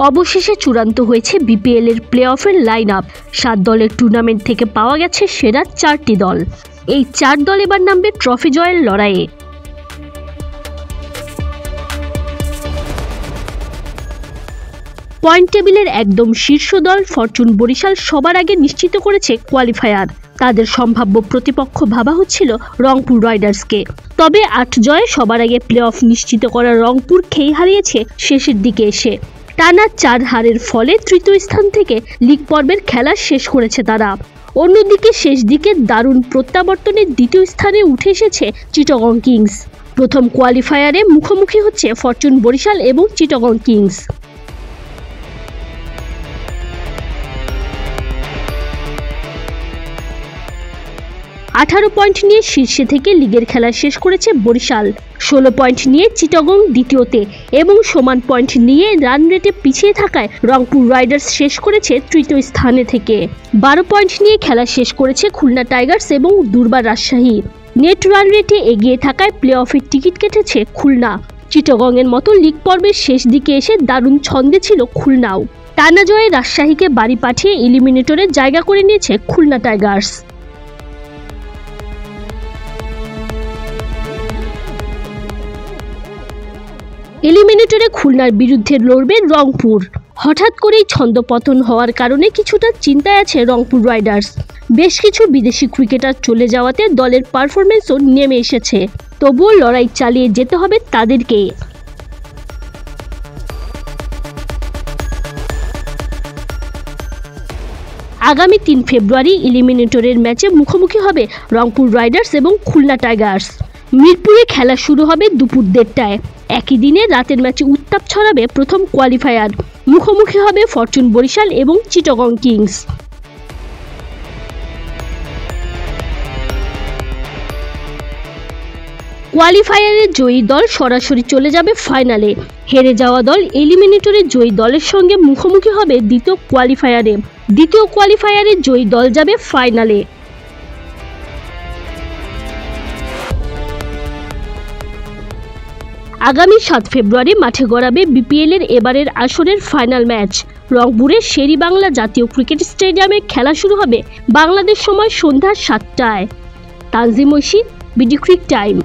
অবশেষে চূড়ান্ত হয়েছে বিপিএল এর প্লে অফের লাইন আপ। 7 দলের টুর্নামেন্ট থেকে পাওয়া গেছে সেরা 4টি দল। এই 4 দল এবার নামবে ট্রফি জয়ের লড়াইয়ে। পয়েন্ট টেবিলের একদম শীর্ষ দল ফরচুন বরিশাল সবার আগে নিশ্চিত করেছে কোয়ালিফায়ার। তাদের সম্ভাব্য প্রতিপক্ষ ভাবা হচ্ছিল রংপুর রাইডার্সকে। তবে 8 জয়ে সবার আগে প্লে অফ নিশ্চিত করা রংপুর খেই হারিয়েছে শেষের দিকে এসে। টানা 4 হারের ফলে তৃতীয় স্থান থেকে লিগ পর্বের খেলা শেষ করেছে তারা। অন্যদিকে শেষ দিকে দারুণ প্রত্যাবর্তনে দ্বিতীয় স্থানে উঠে এসেছে চিটাগং কিংস। প্রথম কোয়ালিফায়ারে মুখোমুখি হচ্ছে ফরচুন বরিশাল এবং চিটাগং কিংস। আঠারো পয়েন্ট নিয়ে শীর্ষে থেকে লিগের খেলা শেষ করেছে বরিশাল। 16 পয়েন্ট নিয়ে চিটাগং দ্বিতীয়তে এবং সমান পয়েন্ট নিয়ে রান রেটে পিছিয়ে থাকায় রংপুর রাইডার্স শেষ করেছে তৃতীয় স্থানে থেকে। 12 পয়েন্ট নিয়ে খেলা শেষ করেছে খুলনা টাইগার্স এবং দুর্বার রাজশাহী। নেট রান রেটে এগিয়ে থাকায় প্লে অফের টিকিট কেটেছে খুলনা। চিটাগং এর মতো লিগ পর্বের শেষ দিকে এসে দারুণ ছন্দে ছিল খুলনাও। টানা জয়ে রাজশাহীকে বাড়ি পাঠিয়ে এলিমিনেটরে জায়গা করে নিয়েছে খুলনা টাইগার্স। এলিমিনেটরে খুলনার বিরুদ্ধে লড়বে রংপুর। হঠাৎ করেই ছন্দপতন হওয়ার কারণে কিছুটা চিন্তায় আছে রংপুর রাইডার্স। বেশ কিছু বিদেশি ক্রিকেটার চলে যাওয়াতে দলের পারফরম্যান্সও নেমে এসেছে। তবুও লড়াই চালিয়ে যেতে হবে তাদেরকে। আগামী 3 ফেব্রুয়ারি এলিমিনেটরের ম্যাচে মুখোমুখি হবে রংপুর রাইডার্স এবং খুলনা টাইগার্স। মিরপুরে খেলা শুরু হবে দুপুর 1টায়। একই দিনে রাতের ম্যাচে উত্তাপ ছড়াবে প্রথম কোয়ালিফায়ার। মুখোমুখি হবে ফরচুন বরিশাল এবং চিটাগং কিংস। কোয়ালিফায়ারের জয়ী দল সরাসরি চলে যাবে ফাইনালে। হেরে যাওয়া দল এলিমিনেটরে জয়ী দলের সঙ্গে মুখোমুখি হবে দ্বিতীয় কোয়ালিফায়ারে। দ্বিতীয় কোয়ালিফায়ারে জয়ী দল যাবে ফাইনালে। আগামী 7 ফেব্রুয়ারি মাঠে গড়াবে বিপিএল এর এবারের আসরের ফাইনাল ম্যাচ। রংপুরের শেরেবাংলা জাতীয় ক্রিকেট স্টেডিয়ামে খেলা শুরু হবে বাংলাদেশ সময় সন্ধ্যা 7টায়। Tanzim Oishi, BD cric time.